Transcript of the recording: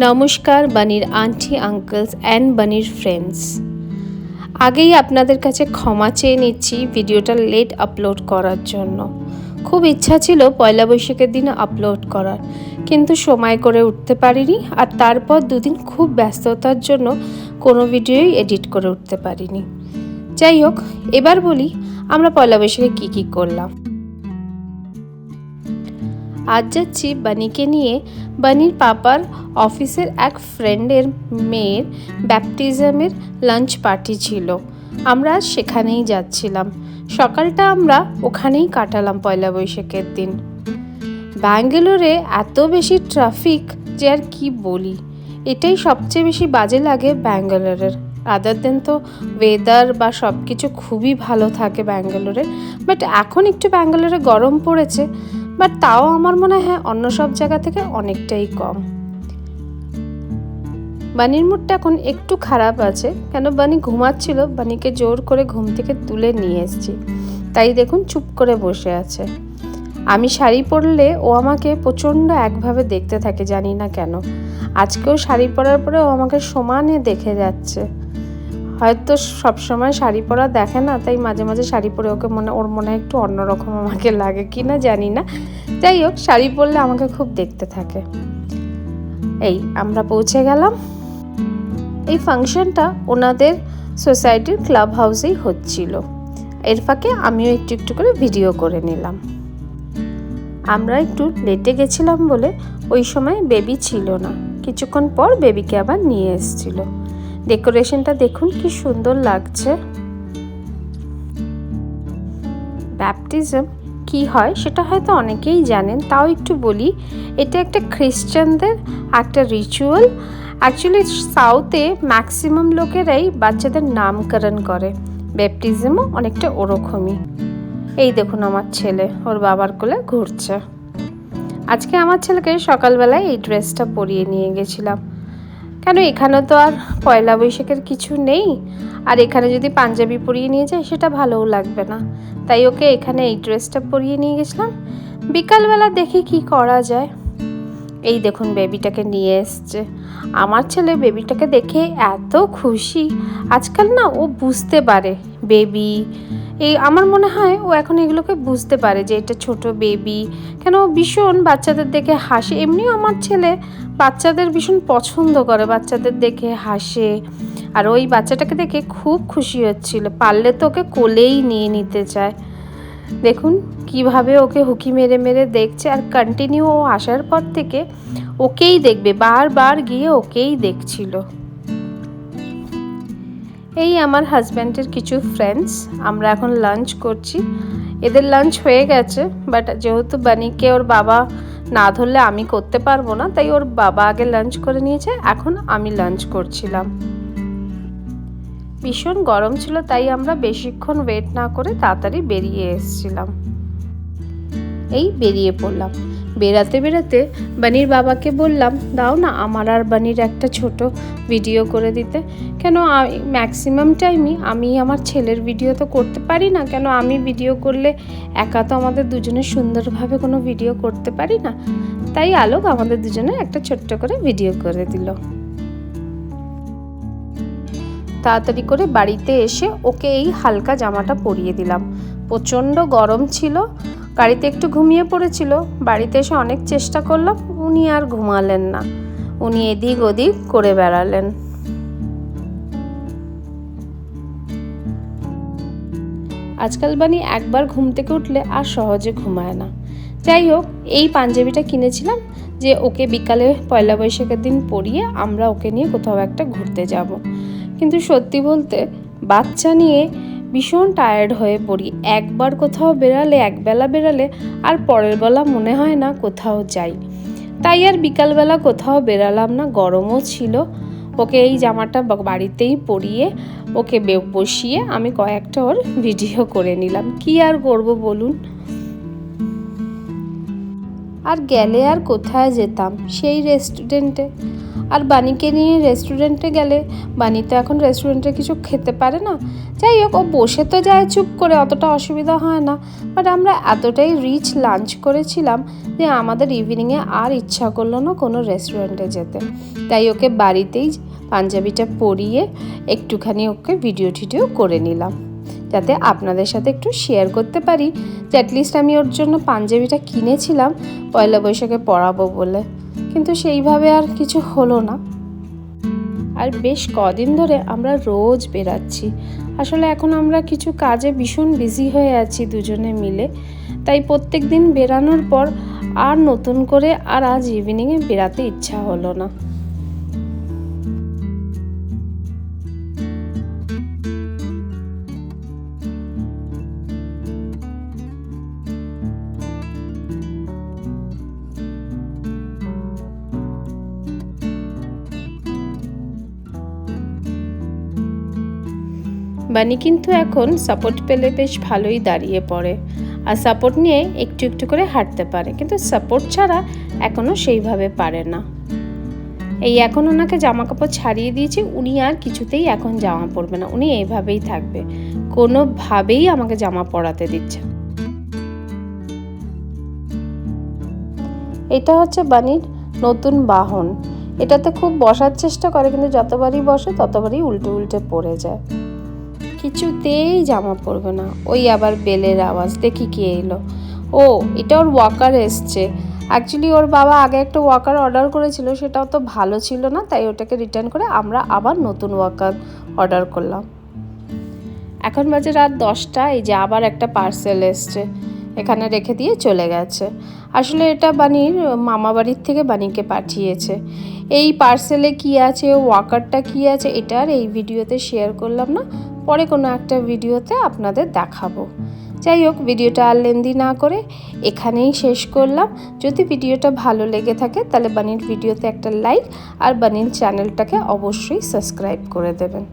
নমস্কার বানির aunty uncle's and বানির friends. আগেই আপনাদের কাছে ক্ষমা চেয়ে নিচ্ছি ভিডিওটা লেট আপলোড করার জন্য। খুব ইচ্ছা ছিল পয়লা বৈশাখের দিন আপলোড করার, কিন্তু সময় করে উঠতে পারিনি। আর তারপর দুদিন খুব ব্যস্ততার জন্য কোনো ভিডিওই এডিট করে উঠতে পারিনি। যাই হোক, এবার বলি আমরা পয়লা বৈশাখে কী করলাম। আজ যাচ্ছি বানিকে নিয়ে। বানির পাপার অফিসের এক ফ্রেন্ডের মেয়ের ব্যাপটিজমের লাঞ্চ পার্টি ছিল। আমরা সেখানেই যাচ্ছিলাম। সকালটা আমরা ওখানেই কাটালাম পয়লা বৈশাখের দিন। ব্যাঙ্গালোরে এত বেশি ট্রাফিক যে আর কি বলি। এটাই সবচেয়ে বেশি বাজে লাগে ব্যাঙ্গালোরের। আদার দেন তো ওয়েদার বা সব কিছু খুবই ভালো থাকে ব্যাঙ্গালোরে। বাট এখন একটু ব্যাঙ্গালোরে গরম পড়েছে, বাট তাও আমার মনে হয় অন্য সব জায়গা থেকে অনেকটাই কম। বানির মুডটা এখন একটু খারাপ আছে, কেন বানি ঘুমাচ্ছিল। বানিকে জোর করে ঘুম থেকে তুলে নিয়ে এসেছি, তাই দেখুন চুপ করে বসে আছে। আমি শাড়ি পরলে ও আমাকে প্রচণ্ড একভাবে দেখতে থাকে, জানি না কেন। আজকেও শাড়ি পরার পরে ও আমাকে সমানে দেখে যাচ্ছে। হয়তো সবসময় শাড়ি পরা দেখে না, তাই মাঝে মাঝে শাড়ি পরে ওর মনে হয় একটু অন্যরকম আমাকে লাগে কি না জানি না। যাই হোক, শাড়ি পরলে আমাকে খুব দেখতে থাকে। এই আমরা পৌঁছে গেলাম। এই ফাংশনটা ওনাদের সোসাইটির ক্লাব হাউসেই হচ্ছিল। এর ফাঁকে আমিও একটু একটু করে ভিডিও করে নিলাম। আমরা একটু লেটে গেছিলাম বলে ওই সময় বেবি ছিল না। কিছুক্ষণ পর বেবিকে আবার নিয়ে এসেছিল। ডেকোরেশনটা দেখুন কি সুন্দর লাগছে। ব্যাপটিজম কি হয় সেটা হয়তো অনেকেই জানেন, তাও একটু বলি। এটা একটা খ্রিস্টানদের একটা রিচুয়াল। অ্যাকচুয়ালি সাউথে ম্যাক্সিমাম লোকেরাই বাচ্চাদের নামকরণ করে। ব্যাপটিজমও অনেকটা ওরকমই। এই দেখুন আমার ছেলে ওর বাবার কোলে ঘুরছে। আজকে আমার ছেলেকে সকালবেলায় এই ড্রেসটা পরিয়ে নিয়ে গেছিলাম, কেন এখানে তো আর পয়লা বৈশাখের কিছু নেই। আর এখানে যদি পাঞ্জাবি পরিয়ে নিয়ে যায় সেটা ভালোও লাগবে না, তাই ওকে এখানে এই ড্রেসটা পরিয়ে নিয়ে গেছিলাম। বিকালবেলা দেখি কি করা যায়। এই দেখুন বেবিটাকে নিয়ে এসছে। আমার ছেলে বেবিটাকে দেখে এত খুশি। আজকাল না ও বুঝতে পারে বেবি। আমার মনে হয় ও এখন এগুলোকে বুঝতে পারে যে এটা ছোট বেবি। কেন ও ভীষণ বাচ্চাদের দেখে হাসে। এমনিও আমার ছেলে বাচ্চাদের ভীষণ পছন্দ করে, বাচ্চাদের দেখে হাসে। আর ওই বাচ্চাটাকে দেখে খুব খুশি হচ্ছিল, পারলে তো ওকে কোলেই নিয়ে নিতে চায়। দেখুন কিভাবে ওকে হুকি মেরে মেরে দেখছে। আর কন্টিনিউ ও আসার পর থেকে ওকেই দেখবে, বারবার গিয়ে ওকেই দেখছিল। এই আমার হাজব্যান্ডের কিছু ফ্রেন্ডস, আমরা এখন লাঞ্চ করছি। এদের লাঞ্চ হয়ে গেছে, বাট যেহেতু বানিকে ওর বাবা না ধরলে আমি করতে পারবো না, তাই ওর বাবা আগে লাঞ্চ করে নিয়েছে। এখন আমি লাঞ্চ করছিলাম। ভীষণ গরম ছিল, তাই আমরা বেশিক্ষণ ওয়েট না করে তাড়াতাড়ি বেরিয়ে এসেছিলাম। এই বেরিয়ে পড়লাম। বেরাতে বেরাতে বানির বাবাকে বললাম, দাও না আমার আর বানির একটা ছোট ভিডিও করে দিতে। কেন ম্যাক্সিমাম টাইমই আমি আমার ছেলের ভিডিও তো করতে পারি না। কেন আমি ভিডিও করলে একা তো আমাদের দুজনের সুন্দরভাবে কোনো ভিডিও করতে পারি না। তাই আলোক আমাদের দুজনের একটা ছোট্ট করে ভিডিও করে দিল। তাড়াতাড়ি করে বাড়িতে এসে ওকে এই হালকা জামাটা পরিয়ে দিলাম। প্রচণ্ড গরম ছিল, গাড়িতে একটু ঘুমিয়ে পড়েছিল। বাড়িতে এসে অনেক চেষ্টা করলাম, উনি আর ঘুমালেন না। উনি এদিক ওদিক করে বেড়ালেন। আজকাল বানি একবার ঘুম থেকে উঠলে আর সহজে ঘুমায় না। যাই হোক, এই পাঞ্জাবিটা কিনেছিলাম যে ওকে বিকালে পয়লা বৈশাখের দিন পরিয়ে আমরা ওকে নিয়ে কোথাও একটা ঘুরতে যাব। কিন্তু সত্যি বলতে বাচ্চা নিয়ে ভীষণ টায়ার্ড হয়ে পড়ি। একবার কোথাও বেরালে, একবেলা বেরালে আর পরের বেলা মনে হয় না কোথাও যাই। তাই আর বিকালবেলা কোথাও বেরালাম না, গরমও ছিল। ওকে এই জামাটা বাড়িতেই পরিয়ে ওকে বসিয়ে আমি কয়েকটা ওর ভিডিও করে নিলাম। কি আর করব বলুন। আর গেলে আর কোথায় যেতাম, সেই রেস্টুরেন্টে। আর বানিকে নিয়ে রেস্টুরেন্টে গেলে বানি তো এখন রেস্টুরেন্টে কিছু খেতে পারে না, যাই হোক ও বসে তো যায় চুপ করে, অতটা অসুবিধা হয় না। বাট আমরা এতটাই রিচ লাঞ্চ করেছিলাম যে আমাদের ইভিনিংয়ে আর ইচ্ছা করলো না কোনো রেস্টুরেন্টে যেতে, তাই ওকে বাড়িতেই পাঞ্জাবিটা পরিয়ে একটুখানি ওকে ভিডিও টিডিও করে নিলাম, যাতে আপনাদের সাথে একটু শেয়ার করতে পারি যে অ্যাটলিস্ট আমি ওর জন্য পাঞ্জাবিটা কিনেছিলাম পয়লা বৈশাখে পরাবো বলে, কিন্তু সেইভাবে আর কিছু হলো না। আর বেশ কদিন ধরে আমরা রোজ বেরাচ্ছি, আসলে এখন আমরা কিছু কাজে ভীষণ বিজি হয়ে আছি দুজনে মিলে, তাই প্রত্যেক দিন বেরানোর পর আর নতুন করে আর আজ ইভিনিংয়ে বেরাতে ইচ্ছা হলো না। বানি কিন্তু এখন সাপোর্ট পেলে বেশ ভালোই দাঁড়িয়ে পড়ে, আর সাপোর্ট নিয়ে একটু একটু করে হাঁটতে পারে, কিন্তু সাপোর্ট ছাড়া এখনও সেইভাবে পারে না। এই এখন ওনাকে জামা কাপড় ছাড়িয়ে দিয়েছি, উনি আর কিছুতেই এখন জামা পরবে না, উনি এইভাবেই থাকবে, কোনোভাবেই আমাকে জামা পরাতে দিচ্ছে। এটা হচ্ছে বানির নতুন বাহন, এটাতে খুব বসার চেষ্টা করে, কিন্তু যতবারই বসে ততবারই উল্টে উল্টে পড়ে যায়, কিছুতেই জামা পরবে না। ওই আবার বেলের আওয়াজ, দেখি কে এলো। ও, এটা ওর ওয়াকার এসছে। অ্যাকচুয়ালি ওর বাবা আগে একটা ওয়াকার অর্ডার করেছিল, সেটাও তো ভালো ছিল না, তাই ওটাকে রিটার্ন করে আমরা আবার নতুন ওয়াকার অর্ডার করলাম। এখন বাজে রাত 10টা, এই যে আবার একটা পার্সেল এসছে, এখানে রেখে দিয়ে চলে গেছে। আসলে এটা বানির মামা বাড়ির থেকে বানিকে পাঠিয়েছে। এই পার্সেলে কি আছে, ওয়াকারটা কি আছে, এটা আর এই ভিডিওতে শেয়ার করলাম না, পরে কোনো একটা ভিডিওতে আপনাদের দেখাবো। যাই হোক, ভিডিওটা আর লেন্দি না করে এখানেই শেষ করলাম। যদি ভিডিওটা ভালো লেগে থাকে তাহলে বানির ভিডিওতে একটা লাইক আর বানির চ্যানেলটাকে অবশ্যই সাবস্ক্রাইব করে দেবেন।